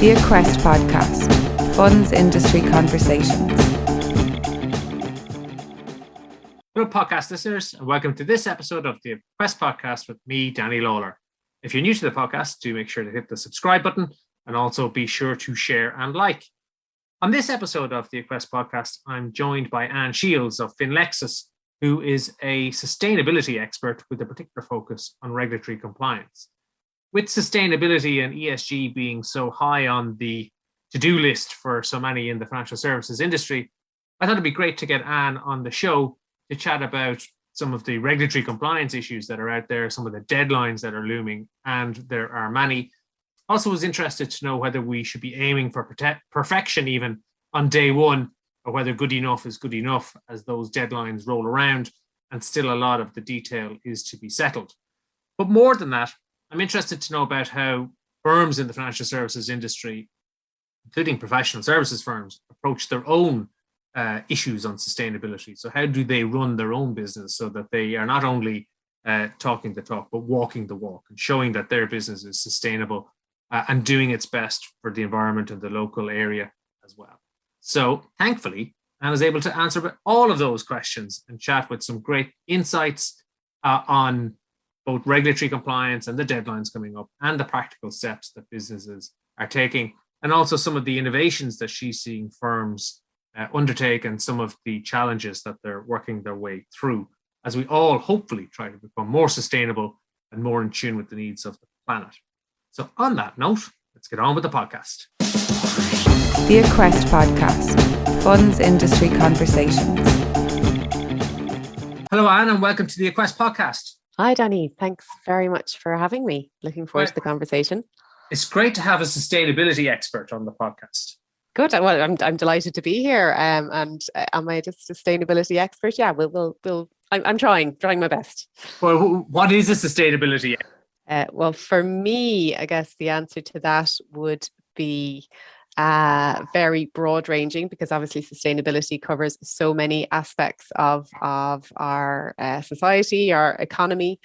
The Quest Podcast, Funds Industry Conversations. Hello, podcast listeners, and welcome to this episode of the Quest Podcast with me, Danny Lawler. If you're new to the podcast, do make sure to hit the subscribe button and also be sure to share and like. On this episode of the Quest Podcast, I'm joined by Ann Shiels of Finlexsus, who is a sustainability expert with a particular focus on regulatory compliance. With sustainability and ESG being so high on the to-do list for so many in the financial services industry, I thought it'd be great to get Ann on the show to chat about some of the regulatory compliance issues that are out there, some of the deadlines that are looming, and there are many. Also was interested to know whether we should be aiming for perfection even on day one, or whether good enough is good enough as those deadlines roll around and still a lot of the detail is to be settled. But more than that, I'm interested to know about how firms in the financial services industry, including professional services firms, approach their own issues on sustainability. So how do they run their own business so that they are not only talking the talk, but walking the walk and showing that their business is sustainable and doing its best for the environment and the local area as well. So thankfully, Anne is able to answer all of those questions and chat with some great insights on both regulatory compliance and the deadlines coming up and the practical steps that businesses are taking, and also some of the innovations that she's seeing firms undertake and some of the challenges that they're working their way through as we all hopefully try to become more sustainable and more in tune with the needs of the planet. So on that note, let's get on with the podcast. The Quest Podcast, Funds Industry Conversations. Hello, Anne, and welcome to the Quest Podcast. Hi, Danny. Thanks very much for having me. Looking forward to the conversation. It's great to have a sustainability expert on the podcast. Good. Well, I'm delighted to be here. And am I just a sustainability expert? Yeah, I'm trying my best. Well, what is a sustainability? Well, for me, I guess the answer to that would be very broad ranging, because obviously sustainability covers so many aspects of our society, our economy,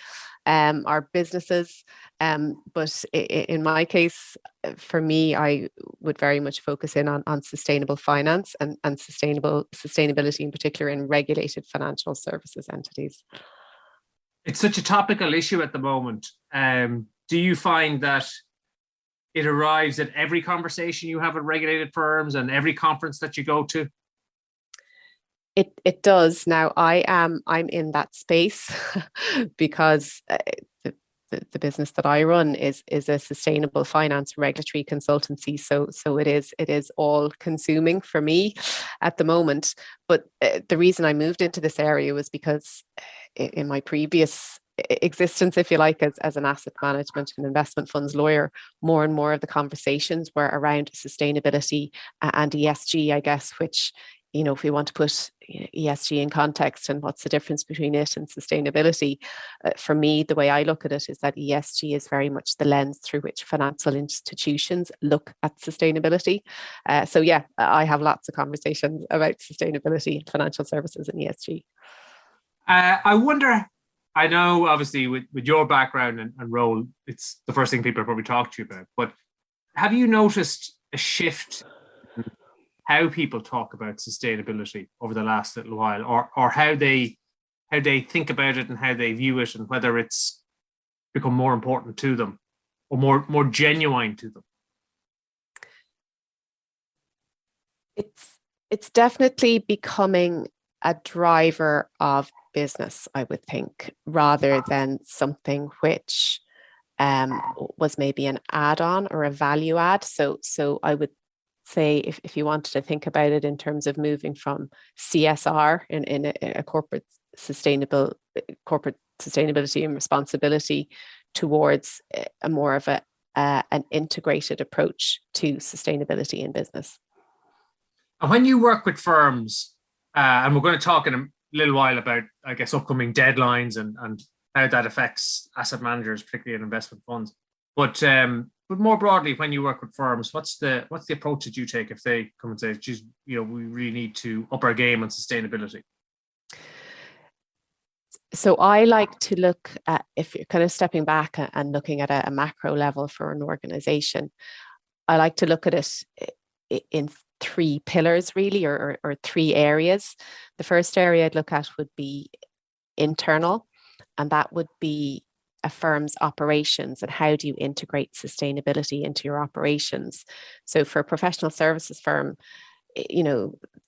our businesses. But in my case, for me, I would very much focus in on sustainable finance and sustainability in particular in regulated financial services entities. It's such a topical issue at the moment. Do you find that it arrives at every conversation you have with regulated firms and every conference that you go to? It does. Now I'm in that space because the business that I run is a sustainable finance regulatory consultancy. So it is all consuming for me at the moment. But the reason I moved into this area was because in my previous existence, if you like, as an asset management and investment funds lawyer, more and more of the conversations were around sustainability and ESG, I guess, which, you know, if we want to put ESG in context and what's the difference between it and sustainability, for me, the way I look at it is that ESG is very much the lens through which financial institutions look at sustainability. So yeah, I have lots of conversations about sustainability, financial services and ESG. I wonder, I know obviously with your background and role, it's the first thing people probably talk to you about, but have you noticed a shift in how people talk about sustainability over the last little while, or how they think about it and how they view it, and whether it's become more important to them or more genuine to them? It's definitely becoming a driver of business, I would think, rather than something which was maybe an add-on or a value add. So I would say if you wanted to think about it in terms of moving from CSR in a corporate sustainability and responsibility towards a more of an integrated approach to sustainability in business. And when you work with firms, and we're going to talk in a little while about, I guess, upcoming deadlines and how that affects asset managers, particularly in investment funds. But more broadly, when you work with firms, what's the approach that you take if they come and say, geez, you know, we really need to up our game on sustainability? So I like to look at, if you're kind of stepping back and looking at a macro level for an organization, I like to look at it in three pillars, really, or three areas. The first area I'd look at would be internal, and that would be a firm's operations and how do you integrate sustainability into your operations. So for a professional services firm,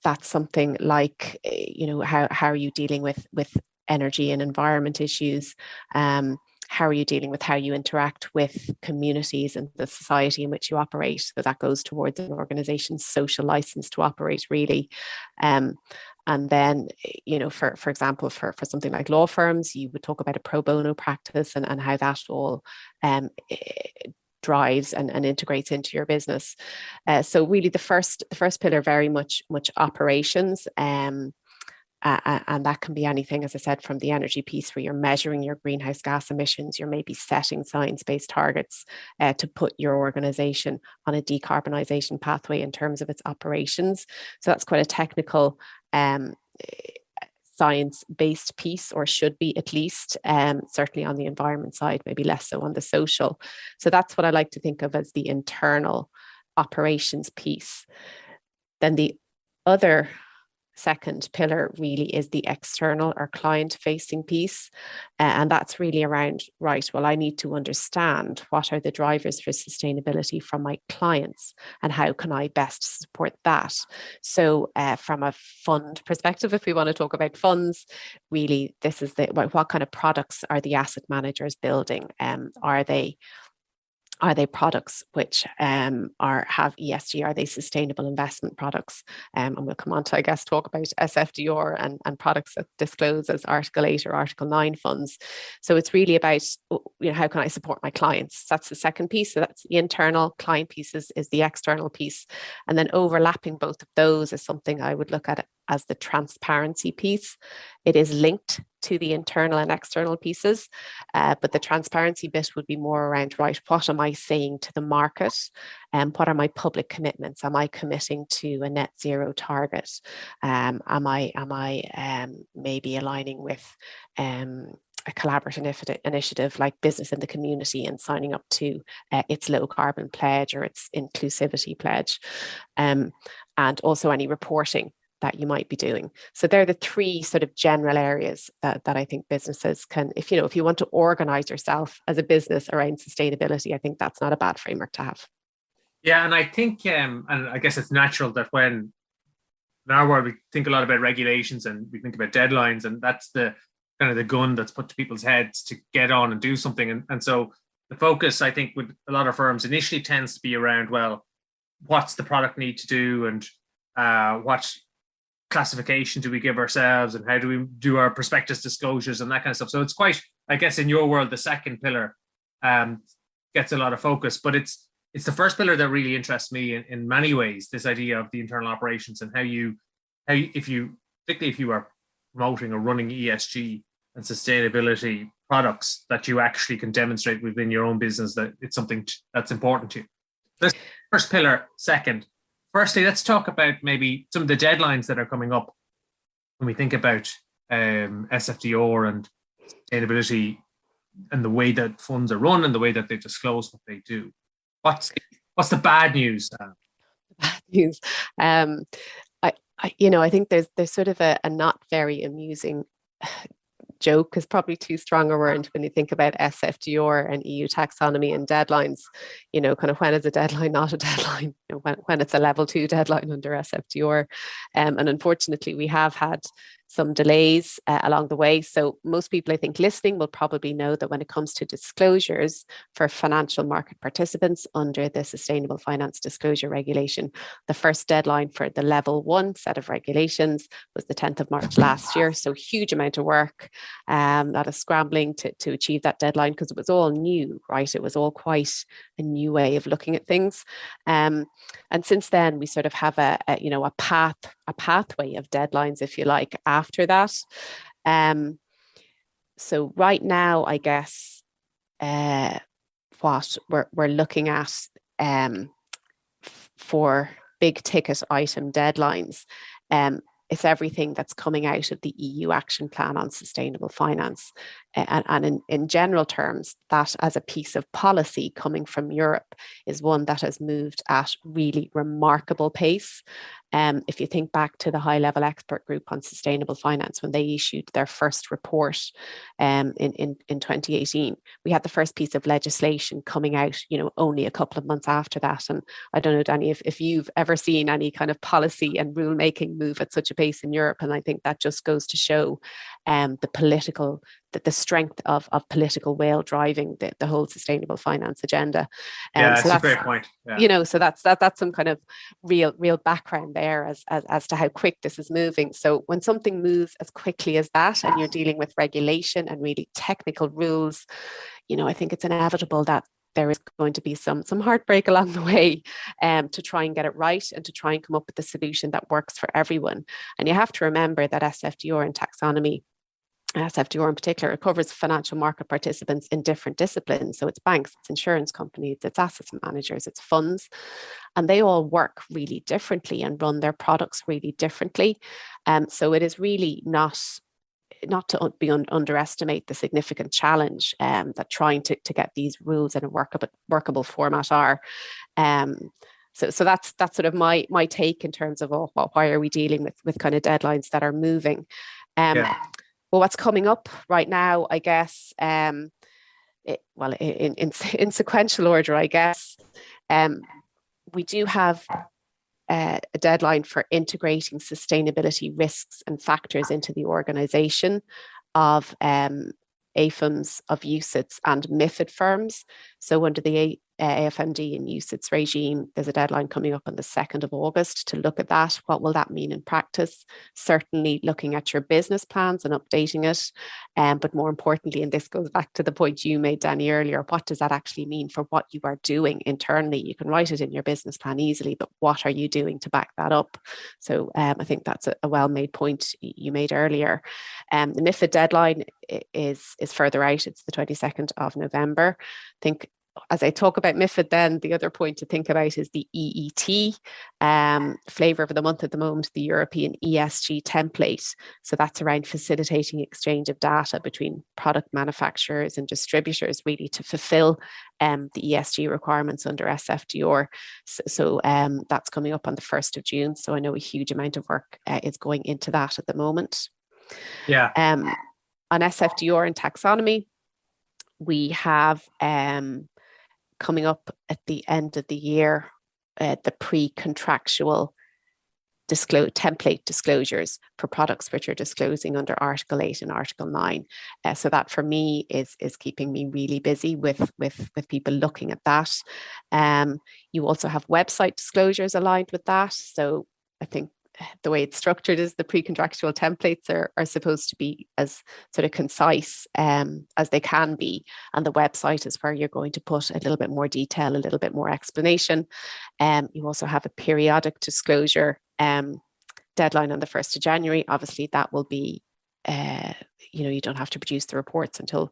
that's something like, how are you dealing with energy and environment issues? How are you dealing with how you interact with communities and the society in which you operate? So that goes towards an organization's social license to operate, really. And then, for example, for something like law firms, you would talk about a pro bono practice and how that all drives and integrates into your business. So really the first pillar, very much operations. And that can be anything, as I said, from the energy piece where you're measuring your greenhouse gas emissions, you're maybe setting science-based targets to put your organization on a decarbonisation pathway in terms of its operations. So that's quite a technical science-based piece, or should be at least, certainly on the environment side, maybe less so on the social. So that's what I like to think of as the internal operations piece. Then the other second pillar really is the external or client facing piece. And that's really around, right, well, I need to understand what are the drivers for sustainability from my clients and how can I best support that. So from a fund perspective, if we want to talk about funds, really this is what kind of products are the asset managers building? Are they products which have ESG? Are they sustainable investment products? And we'll come on to, I guess, talk about SFDR and products that disclose as Article 8 or Article 9 funds. So it's really about, how can I support my clients? That's the second piece. So that's the internal. Client piece is the external piece. And then overlapping both of those is something I would look at as the transparency piece. It is linked to the internal and external pieces, but the transparency bit would be more around, right, what am I saying to the market, and what are my public commitments? Am I committing to a net zero target? Am I maybe aligning with a collaborative initiative like Business in the Community and signing up to its low carbon pledge or its inclusivity pledge, and also any reporting that you might be doing. So they're the three sort of general areas that I think businesses can, if you want to organize yourself as a business around sustainability, I think that's not a bad framework to have. Yeah, and I think, and I guess it's natural that when in our world we think a lot about regulations and we think about deadlines, and that's the kind of the gun that's put to people's heads to get on and do something. And so the focus, I think, with a lot of firms initially tends to be around, well, what's the product need to do, and what classification do we give ourselves, and how do we do our prospectus disclosures and that kind of stuff. So it's quite, I guess, in your world, the second particular gets a lot of focus, but it's the first pillar that really interests me in many ways, this idea of the internal operations and particularly if you are promoting or running ESG and sustainability products, that you actually can demonstrate within your own business that it's something that's important to you. This first pillar. Second, firstly, let's talk about maybe some of the deadlines that are coming up when we think about SFDR and sustainability and the way that funds are run and the way that they disclose what they do. What's the bad news? Bad news. I think there's sort of a not very amusing joke is probably too strong a word when you think about SFDR and EU taxonomy and deadlines, kind of when is a deadline not a deadline, when it's a level 2 deadline under SFDR. And unfortunately, we have had some delays along the way. So most people, I think, listening will probably know that when it comes to disclosures for financial market participants under the Sustainable Finance Disclosure Regulation, the first deadline for the level 1 set of regulations was the 10th of March last year. So huge amount of work, a lot of scrambling to achieve that deadline because it was all new, right? It was all quite a new way of looking at things. And since then, we sort of have a pathway of deadlines, if you like, after that. So right now, I guess what we're looking at for big ticket item deadlines, it's everything that's coming out of the EU Action Plan on Sustainable Finance. and in general terms, that as a piece of policy coming from Europe is one that has moved at really remarkable pace. If you think back to the high-level expert group on sustainable finance, when they issued their first report in 2018, we had the first piece of legislation coming out, only a couple of months after that. And I don't know, Danny, if you've ever seen any kind of policy and rulemaking move at such a pace in Europe, and I think that just goes to show the strength of political will driving the whole sustainable finance agenda. That's a great point. Yeah. So that's some kind of real background there as to how quick this is moving. So when something moves as quickly as that, and you're dealing with regulation and really technical rules, I think it's inevitable that there is going to be some heartbreak along the way to try and get it right and to try and come up with a solution that works for everyone. And you have to remember that SFDR and taxonomy, SFDR in particular, it covers financial market participants in different disciplines. So it's banks, it's insurance companies, it's asset managers, it's funds, and they all work really differently and run their products really differently. So it is really not to be underestimate the significant challenge that trying to get these rules in a workable format are. So that's sort of my take in terms of why are we dealing with kind of deadlines that are moving. Well, what's coming up right now, I guess, in sequential order, I guess, we do have a deadline for integrating sustainability risks and factors into the organisation of AFMs, of UCITS and MiFID firms. So under the AFMD and UCITS regime, there's a deadline coming up on the 2nd of August to look at that. What will that mean in practice? Certainly looking at your business plans and updating it. But more importantly, and this goes back to the point you made, Danny, earlier, what does that actually mean for what you are doing internally? You can write it in your business plan easily, but what are you doing to back that up? So I think that's a well-made point you made earlier. The MiFID deadline is further out. It's the 22nd of November. I think as I talk about MiFID, then the other point to think about is the EET, flavour of the month at the moment, the European ESG template. So that's around facilitating exchange of data between product manufacturers and distributors, really to fulfil the ESG requirements under SFDR. So that's coming up on the 1st of June. So I know a huge amount of work is going into that at the moment. Yeah. On SFDR and taxonomy, we have coming up at the end of the year, the pre-contractual template disclosures for products which are disclosing under Article 8 and Article 9. So that for me is keeping me really busy with people looking at that. You also have website disclosures aligned with that. So I think the way it's structured is the pre-contractual templates are supposed to be as sort of concise as they can be. And the website is where you're going to put a little bit more detail, a little bit more explanation. You also have a periodic disclosure deadline on the 1st of January. Obviously, that will be, you don't have to produce the reports until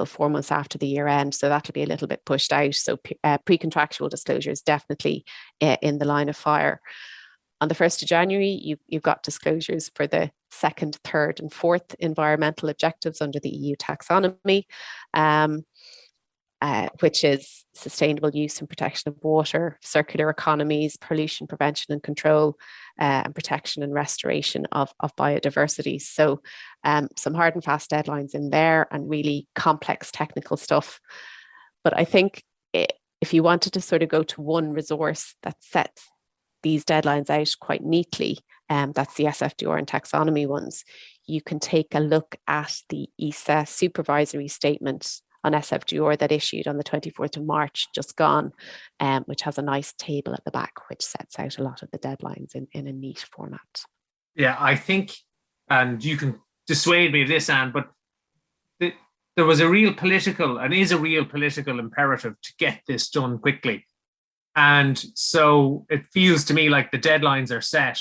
4 months after the year end. So that'll be a little bit pushed out. So pre-contractual disclosure is definitely in the line of fire. On the 1st of January, you've got disclosures for the 2nd, 3rd and 4th environmental objectives under the EU taxonomy, which is sustainable use and protection of water, circular economies, pollution prevention and control, and protection and restoration of biodiversity. So some hard and fast deadlines in there and really complex technical stuff. But I think if you wanted to sort of go to one resource that sets these deadlines out quite neatly, that's the SFDR and taxonomy ones, you can take a look at the ESA supervisory statement on SFDR that issued on the 24th of March, just gone, which has a nice table at the back, which sets out a lot of the deadlines in a neat format. Yeah, I think, and you can dissuade me of this, Anne, but there was a real political and is a real political imperative to get this done quickly. And so it feels to me like the deadlines are set,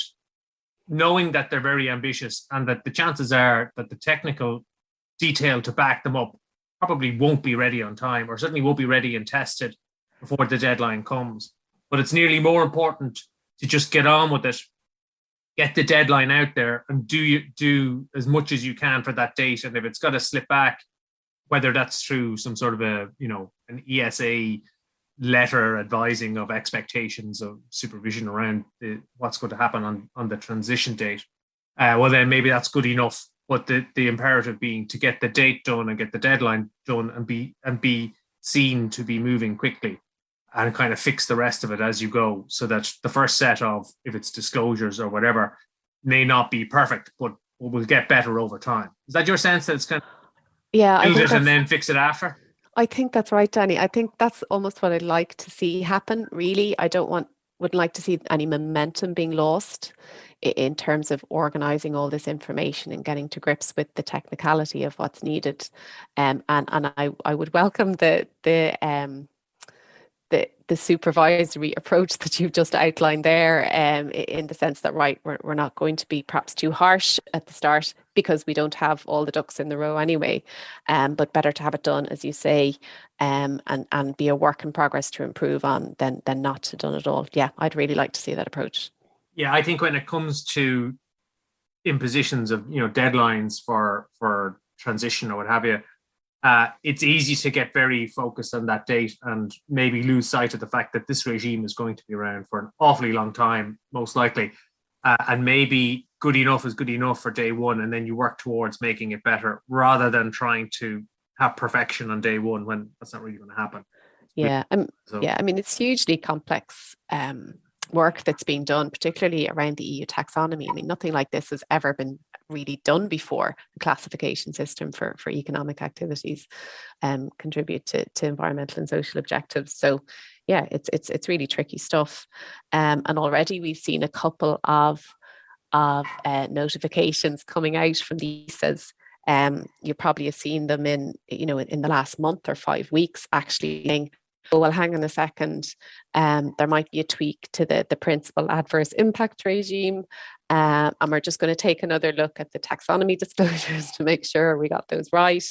knowing that they're very ambitious and that the chances are that the technical detail to back them up probably won't be ready on time, or certainly won't be ready and tested before the deadline comes. But it's nearly more important to just get on with it, get the deadline out there and do as much as you can for that date. And if it's got to slip back, whether that's through some sort of an ESA letter advising of expectations of supervision around what's going to happen on the transition date. Well, then maybe that's good enough. But the imperative being to get the date done and get the deadline done and be seen to be moving quickly, and kind of fix the rest of it as you go, so that the first set of, if it's disclosures or whatever, may not be perfect, but will get better over time. Is that your sense, that it's kind of build it and then fix it after? I think that's right, Danny. I think that's almost what I'd like to see happen, really. Wouldn't like to see any momentum being lost in terms of organizing all this information and getting to grips with the technicality of what's needed. And I would welcome the supervisory approach that you've just outlined there, in the sense that, right, we're not going to be perhaps too harsh at the start because we don't have all the ducks in the row anyway, but better to have it done, as you say, and be a work in progress to improve on than not to done at all. Yeah, I'd really like to see that approach. Yeah, I think when it comes to impositions of deadlines for transition or what have you, it's easy to get very focused on that date and maybe lose sight of the fact that this regime is going to be around for an awfully long time, most likely. And maybe good enough is good enough for day one, and then you work towards making it better, rather than trying to have perfection on day one, when that's not really going to happen. Yeah, I mean, it's hugely complex work that's being done, particularly around the EU taxonomy. I mean, nothing like this has ever been really done before. The classification system for economic activities contribute to environmental and social objectives. So yeah, it's really tricky stuff. And already we've seen a couple of notifications coming out from the ESAs. You probably have seen them in the last month or 5 weeks, actually saying, oh, well, hang on a second, there might be a tweak to the principal adverse impact regime, and we're just going to take another look at the taxonomy disclosures to make sure we got those right.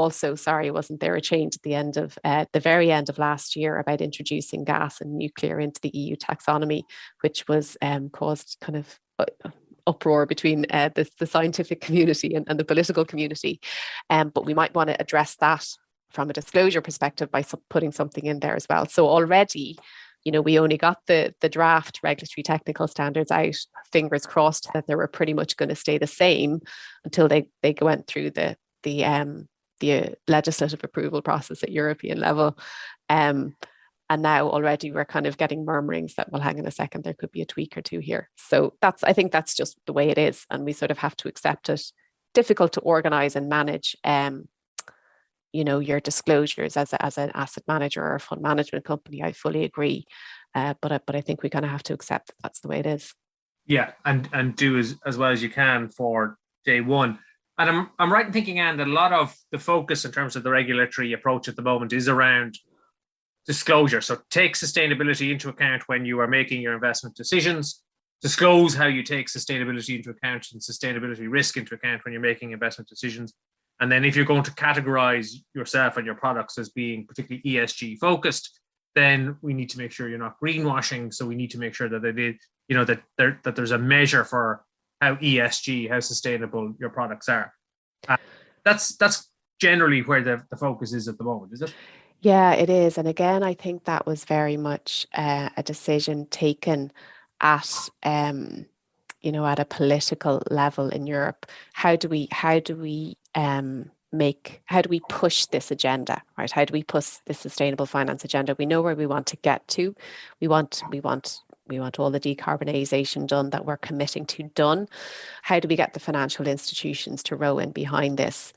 Also, sorry, wasn't there a change at the end of the very end of last year about introducing gas and nuclear into the EU taxonomy, which was caused kind of uproar between the scientific community and the political community, but we might want to address that from a disclosure perspective by putting something in there as well. So already, we only got the draft regulatory technical standards out, fingers crossed that they were pretty much going to stay the same until they went through the legislative approval process at European level. And now already we're kind of getting murmurings that, well, hang on a second, there could be a tweak or two here. So I think that's just the way it is, and we sort of have to accept it. Difficult to organize and manage, your disclosures as an asset manager or a fund management company. I fully agree, but I think we kind of have to accept that that's the way it is. Yeah, and do as well as you can for day one. And I'm right in thinking, Anne, that a lot of the focus in terms of the regulatory approach at the moment is around disclosure. So take sustainability into account when you are making your investment decisions. Disclose how you take sustainability into account and sustainability risk into account when you're making investment decisions. And then if you're going to categorize yourself and your products as being particularly ESG focused, then we need to make sure you're not greenwashing. So we need to make sure that that there's a measure for how ESG, how sustainable your products are. That's generally where the focus is at the moment, is it? Yeah, it is. And again, I think that was very much a decision taken at at a political level in Europe. How do we push this agenda, right? How do we push the sustainable finance agenda? We know where we want to get to. We want all the decarbonisation done that we're committing to done. How do we get the financial institutions to row in behind this?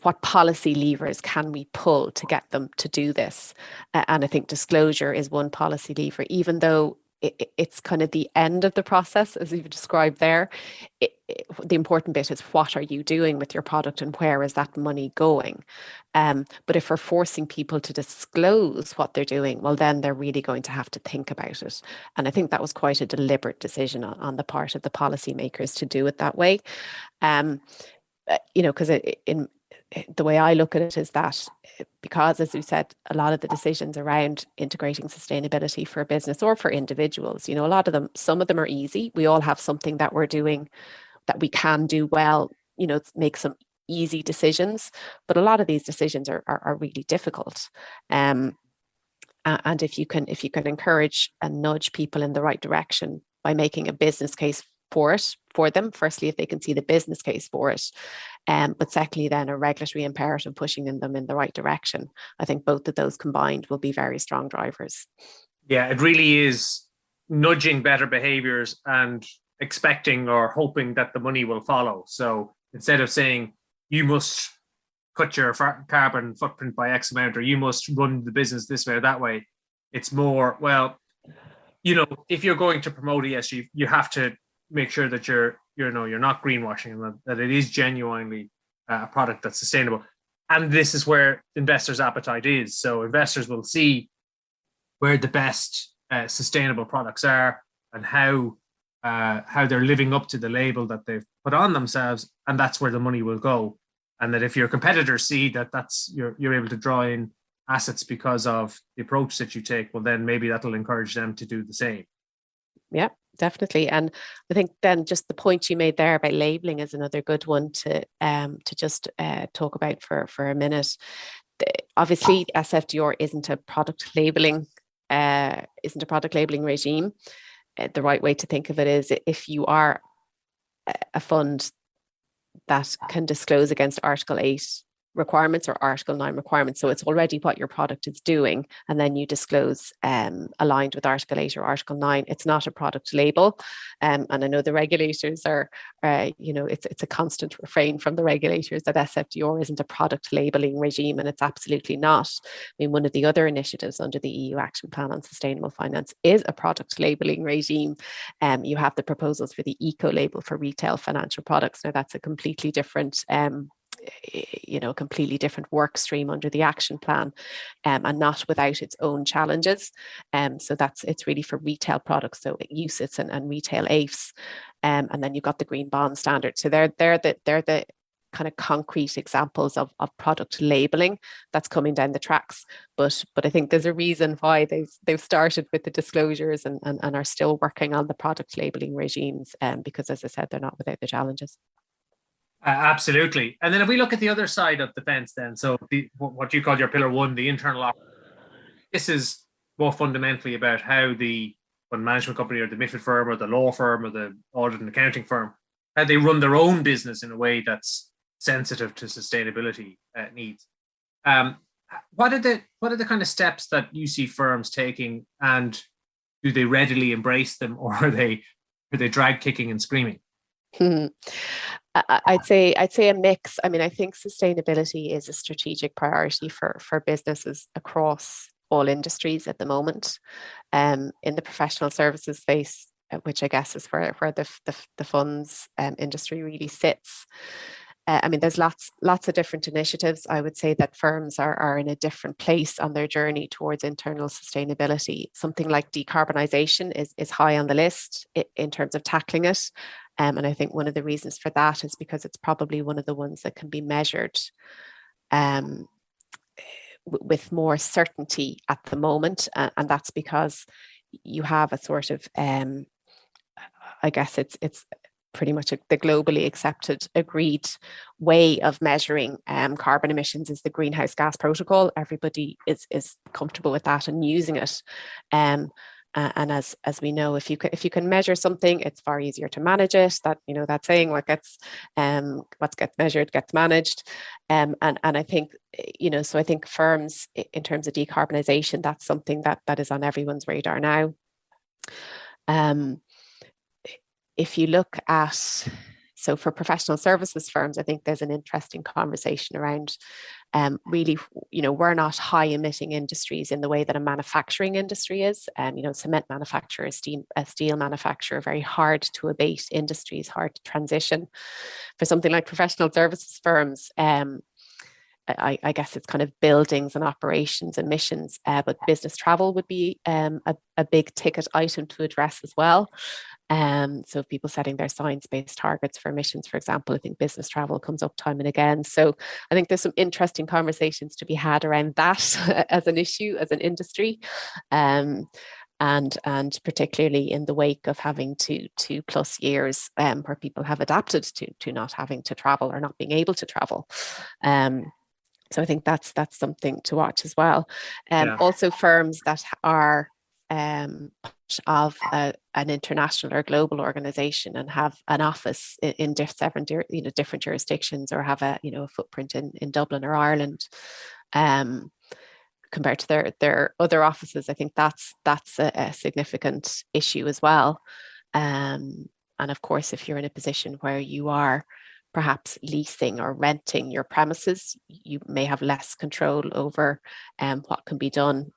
What policy levers can we pull to get them to do this? And I think disclosure is one policy lever, even though it's kind of the end of the process, as you've described there. The important bit is, what are you doing with your product and where is that money going? But if we're forcing people to disclose what they're doing, well, then they're really going to have to think about it. And I think that was quite a deliberate decision on the part of the policymakers to do it that way. Because in the way I look at it is that, because, as you said, a lot of the decisions around integrating sustainability for a business or for individuals, a lot of them, some of them are easy. We all have something that we're doing that we can do well, make some easy decisions, but a lot of these decisions are really difficult. And if you can encourage and nudge people in the right direction by making a business case for them, firstly, if they can see the business case for it, but secondly, then a regulatory imperative pushing them in the right direction, I think both of those combined will be very strong drivers. Yeah, it really is nudging better behaviors and expecting or hoping that the money will follow. So instead of saying you must cut your carbon footprint by X amount, or you must run the business this way or that way, it's more, well, if you're going to promote ESG, you have to make sure that you're not greenwashing, and that it is genuinely a product that's sustainable. And this is where investors' appetite is. So investors will see where the best sustainable products are and how they're living up to the label that they've put on themselves, and that's where the money will go. And that if your competitors see that you're able to draw in assets because of the approach that you take, well, then maybe that'll encourage them to do the same. Yeah, definitely. And I think then just the point you made there about labeling is another good one to just talk about for a minute. Obviously, SFDR isn't a product labeling regime. The right way to think of it is, if you are a fund that can disclose against Article 8 requirements or Article 9 requirements, so it's already what your product is doing, and then you disclose aligned with Article 8 or Article 9, it's not a product label. And I know the regulators are, it's a constant refrain from the regulators that SFDR isn't a product labeling regime, and it's absolutely not. I mean, one of the other initiatives under the EU Action Plan on Sustainable Finance is a product labeling regime. You have the proposals for the eco label for retail financial products. Now that's a completely different completely different work stream under the action plan, and not without its own challenges. So it's really for retail products, so UCITS and retail AIFs, and then you've got the green bond standard. So they're the kind of concrete examples of product labeling that's coming down the tracks. But I think there's a reason why they've started with the disclosures and are still working on the product labeling regimes, because, as I said, they're not without the challenges. Absolutely. And then if we look at the other side of the fence, then, so what you call your pillar one, the internal this is more fundamentally about how the fund management company or the MiFID firm or the law firm or the audit and accounting firm, how they run their own business in a way that's sensitive to sustainability needs. What are the kind of steps that you see firms taking, and do they readily embrace them, or are they drag kicking and screaming? I'd say a mix. I mean, I think sustainability is a strategic priority for businesses across all industries at the moment. In the professional services space, which I guess is where the funds industry really sits. I mean, there's lots of different initiatives. I would say that firms are in a different place on their journey towards internal sustainability. Something like decarbonisation is high on the list in terms of tackling it. And I think one of the reasons for that is because it's probably one of the ones that can be measured with more certainty at the moment. And that's because you have a sort of, I guess it's pretty much the globally accepted, agreed way of measuring carbon emissions is the greenhouse gas protocol. Everybody is comfortable with that and using it. And as we know, if you can measure something, it's far easier to manage it. That that saying, what gets measured gets managed. And I think so I think firms, in terms of decarbonisation, that's something that is on everyone's radar now. If you look at, so for professional services firms, I think there's an interesting conversation around really, we're not high emitting industries in the way that a manufacturing industry is. Cement manufacturer, steel manufacturer, very hard to abate industries, hard to transition. For something like professional services firms, I guess it's kind of buildings and operations emissions, but business travel would be a big ticket item to address as well. So people setting their science-based targets for emissions, for example, I think business travel comes up time and again. So I think there's some interesting conversations to be had around that as an issue, as an industry. and particularly in the wake of having 2+ years where people have adapted to not having to travel or not being able to travel. So I think that's something to watch as well. Also, firms that are part of an international or global organization and have an office in different jurisdictions, or have a footprint in Dublin or Ireland, compared to their other offices. I think that's a significant issue as well. And of course, if you're in a position where you are perhaps leasing or renting your premises, you may have less control over what can be done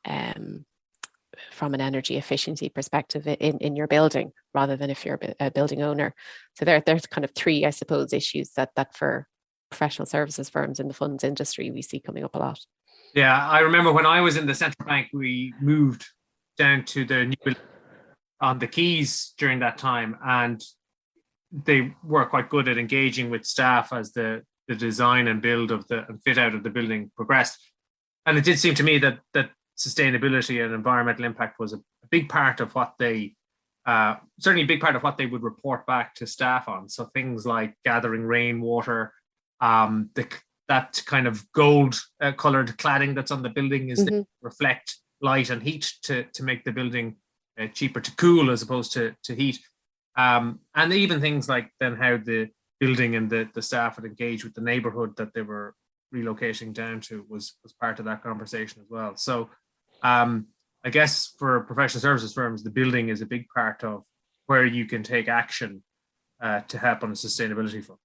from an energy efficiency perspective in your building, rather than if you're a building owner. So there's kind of three, I suppose, issues that for professional services firms in the funds industry we see coming up a lot. Yeah, I remember when I was in the central bank, we moved down to the new building on the Quays during that time, and they were quite good at engaging with staff as the design and build of and fit out of the building progressed. And it did seem to me that sustainability and environmental impact was a big part of what they, certainly a big part of what they would report back to staff on. So things like gathering rainwater, that kind of gold colored cladding that's on the building is to reflect light and heat to make the building cheaper to cool as opposed to heat. And even things like then how the building and the staff would engage with the neighborhood that they were relocating down to was part of that conversation as well. So I guess for professional services firms, the building is a big part of where you can take action to help on a sustainability front.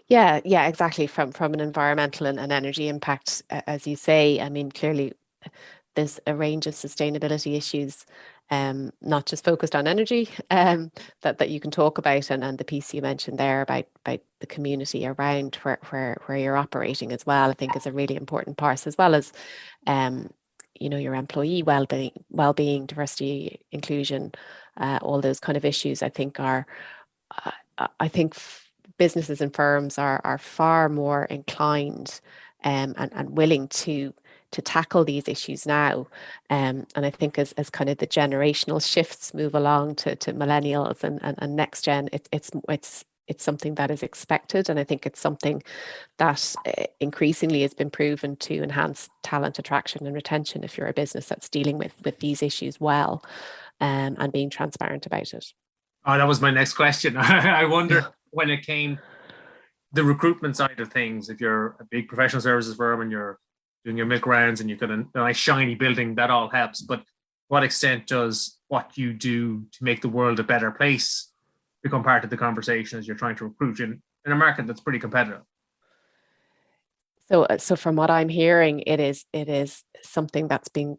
Yeah, exactly. From an environmental and energy impact, as you say, I mean, clearly there's a range of sustainability issues, not just focused on energy, that you can talk about, and the piece you mentioned there about the community around where you're operating as well, I think is a really important part, as well as your employee well-being, diversity, inclusion, all those kind of issues. I think businesses and firms are far more inclined and willing to tackle these issues now. And I think as kind of the generational shifts move along to millennials and next gen, it's something that is expected. And I think it's something that increasingly has been proven to enhance talent attraction and retention if you're a business that's dealing with these issues well, and being transparent about it. Oh, that was my next question. I wonder when it came the recruitment side of things, if you're a big professional services firm and you're doing your milk rounds and you've got a nice shiny building, that all helps. But what extent does what you do to make the world a better place become part of the conversation as you're trying to recruit in a market that's pretty competitive? So from what I'm hearing, it is something that's being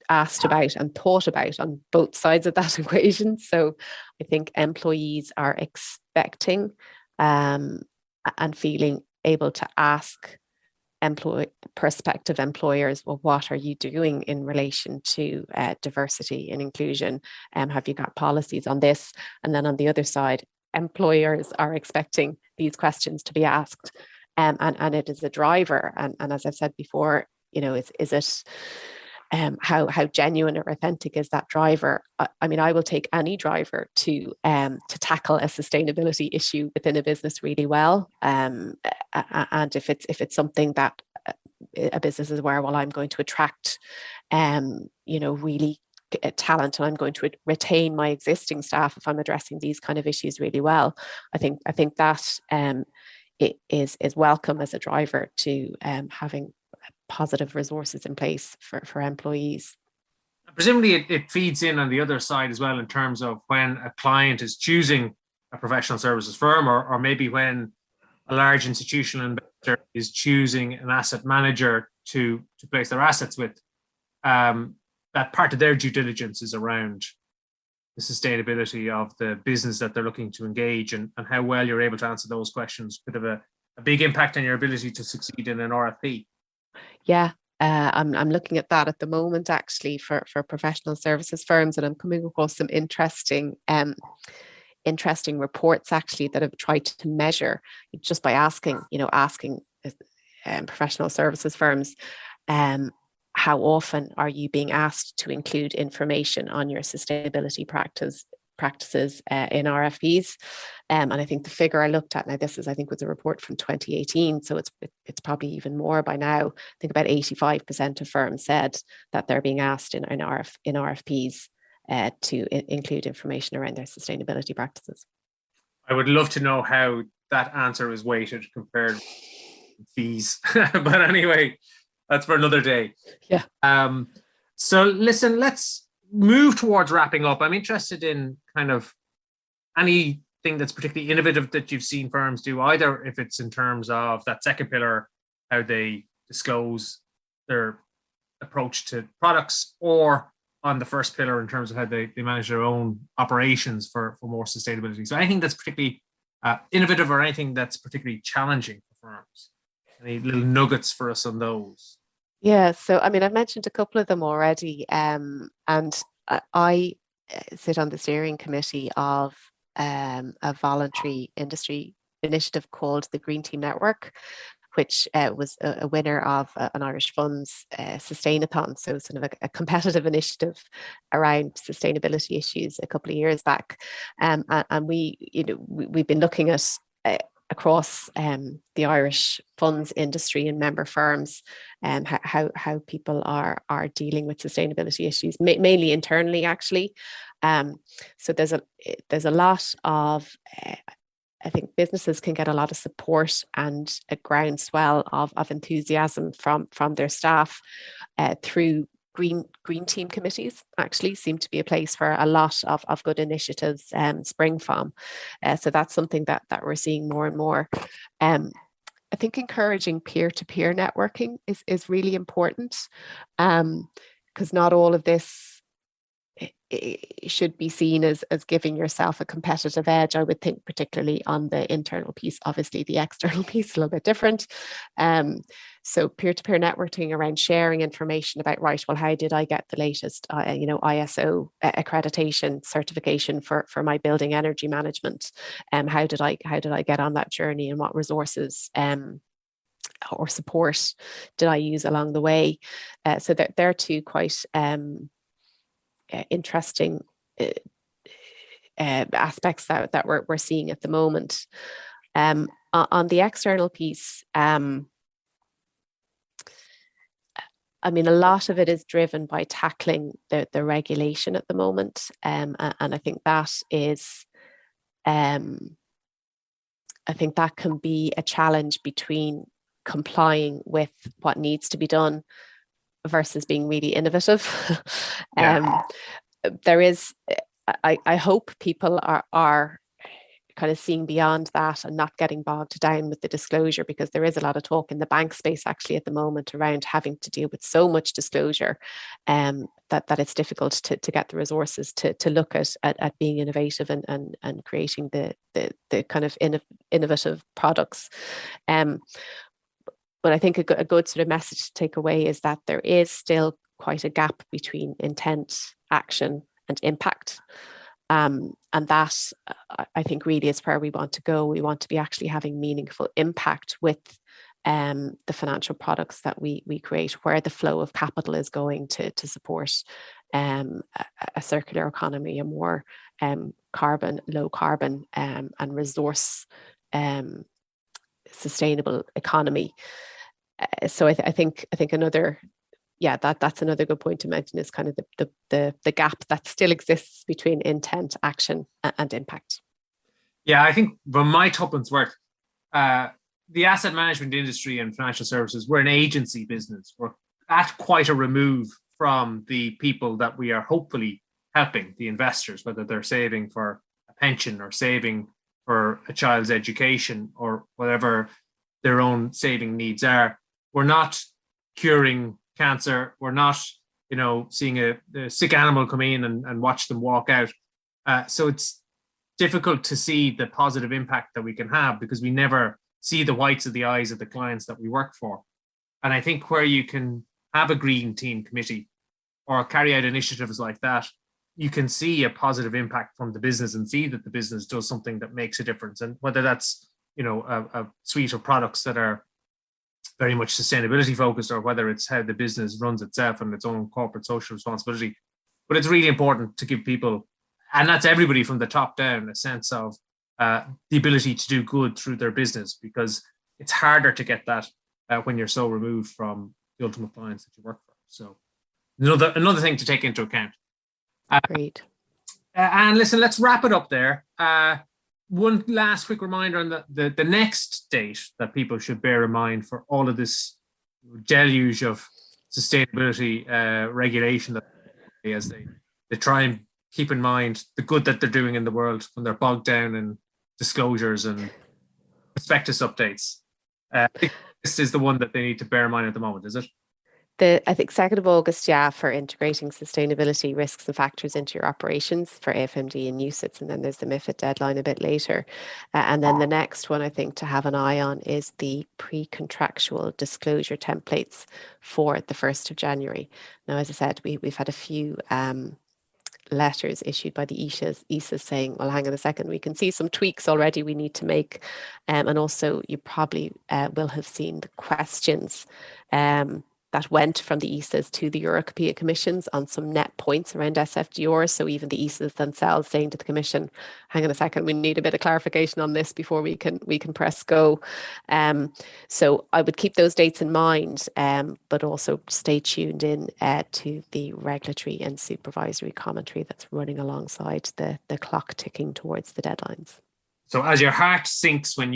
asked about and thought about on both sides of that equation. So I think employees are expecting and feeling able to ask prospective employers, well, what are you doing in relation to diversity and inclusion? Have you got policies on this? And then on the other side, employers are expecting these questions to be asked, and it is a driver. And as I've said before, is it how genuine or authentic is that driver? I mean, I will take any driver to tackle a sustainability issue within a business really well. And if it's something that a business is aware, well, I'm going to attract, really talent, and I'm going to retain my existing staff if I'm addressing these kind of issues really well. I think that it is welcome as a driver to having positive resources in place for employees. Presumably it feeds in on the other side as well, in terms of when a client is choosing a professional services firm, or maybe when a large institutional investor is choosing an asset manager to place their assets with, that part of their due diligence is around the sustainability of the business that they're looking to engage, and how well you're able to answer those questions could have a big impact on your ability to succeed in an RFP. Yeah, I'm looking at that at the moment, actually, for professional services firms, and I'm coming across some interesting reports actually that have tried to measure, just by asking professional services firms how often are you being asked to include information on your sustainability practices in RFPs? And I think the figure I looked at, now this is, I think, was a report from 2018, so it's probably even more by now. I think about 85% of firms said that they're being asked in RFPs to include information around their sustainability practices. I would love to know how that answer is weighted compared to fees. But anyway, that's for another day. Yeah. So listen, let's move towards wrapping up. I'm interested in kind of anything that's particularly innovative that you've seen firms do, either if it's in terms of that second pillar, how they disclose their approach to products, or on the first pillar in terms of how they manage their own operations for more sustainability. So anything that's particularly innovative, or anything that's particularly challenging for firms? Any little nuggets for us on those? Yeah, so I mean, I've mentioned a couple of them already, and I sit on the steering committee of a voluntary industry initiative called the Green Team Network, which was a winner of an Irish Funds Sustainathon, so sort of a competitive initiative around sustainability issues a couple of years back, and we've been looking at across the Irish funds industry and member firms, and how people are dealing with sustainability issues, mainly internally, actually. So there's a lot of I think businesses can get a lot of support and a groundswell of enthusiasm from their staff through green team committees. Actually seem to be a place where a lot of good initiatives spring from. So that's something that we're seeing more and more. I think encouraging peer-to-peer networking is really important, because not all of this it should be seen as giving yourself a competitive edge. I would think, particularly on the internal piece. Obviously the external piece is a little bit different. So peer-to-peer networking around sharing information about, right, well, how did I get the latest ISO accreditation certification for my building energy management? How did I get on that journey, and what resources or support did I use along the way? So they're two quite interesting aspects that we're seeing at the moment. On the external piece, I mean, a lot of it is driven by tackling the regulation at the moment, and I think that is, I think that can be a challenge between complying with what needs to be done versus being really innovative. There is, I hope people are kind of seeing beyond that and not getting bogged down with the disclosure, because there is a lot of talk in the bank space actually at the moment around having to deal with so much disclosure that it's difficult to get the resources to look at being innovative and creating the kind of innovative products. But I think a good sort of message to take away is that there is still quite a gap between intent, action, and impact. And that, I think, really is where we want to go. We want to be actually having meaningful impact with the financial products that we create, where the flow of capital is going to support a circular economy, a more low carbon and resource sustainable economy. So I think another, that's another good point to mention, is kind of the gap that still exists between intent, action, and impact. Yeah, I think from my tuppence worth, the asset management industry and financial services, we're an agency business. We're at quite a remove from the people that we are hopefully helping, the investors, whether they're saving for a pension or saving for a child's education or whatever their own saving needs are. We're not curing cancer. We're not, seeing a sick animal come in and watch them walk out. So it's difficult to see the positive impact that we can have, because we never see the whites of the eyes of the clients that we work for. And I think where you can have a green team committee or carry out initiatives like that, you can see a positive impact from the business and see that the business does something that makes a difference. And whether that's, a suite of products that very much sustainability focused, or whether it's how the business runs itself and its own corporate social responsibility. But it's really important to give people, and that's everybody from the top down, a sense of the ability to do good through their business, because it's harder to get that when you're so removed from the ultimate clients that you work for. So another thing to take into account. Great. And listen, let's wrap it up there. One last quick reminder on the next date that people should bear in mind for all of this deluge of sustainability regulation, that as they try and keep in mind the good that they're doing in the world when they're bogged down in disclosures and prospectus updates. I think this is the one that they need to bear in mind at the moment, is it? I think 2nd of August, for integrating sustainability risks and factors into your operations for AFMD and UCITS, and then there's the MiFID deadline a bit later. And then the next one I think to have an eye on is the pre-contractual disclosure templates for the 1st of January. Now, as I said, we've had a few letters issued by the ESAs saying, well, hang on a second, we can see some tweaks already we need to make. And also you probably will have seen the questions that went from the ESAs to the European Commissions on some net points around SFDR. So even the ESAs themselves saying to the Commission, hang on a second, we need a bit of clarification on this before we can press go. So I would keep those dates in mind, but also stay tuned in to the regulatory and supervisory commentary that's running alongside the clock ticking towards the deadlines. So as your heart sinks when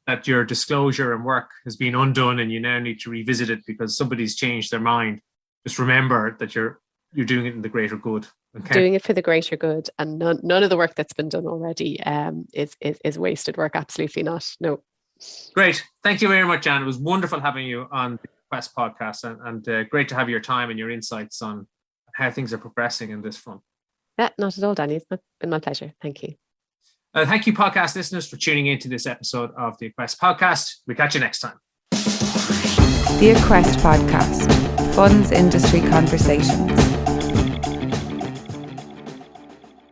that your disclosure and work has been undone and you now need to revisit it because somebody's changed their mind, just remember that you're doing it in the greater good. Okay? Doing it for the greater good, and none of the work that's been done already is wasted work. Absolutely not. No. Great. Thank you very much, Anne. It was wonderful having you on the Quest podcast, and great to have your time and your insights on how things are progressing in this front. Yeah, not at all, Danny. It's been my pleasure. Thank you. Thank you, podcast listeners, for tuning into this episode of the Quest podcast. We'll catch you next time. The Quest podcast, Funds Industry Conversations.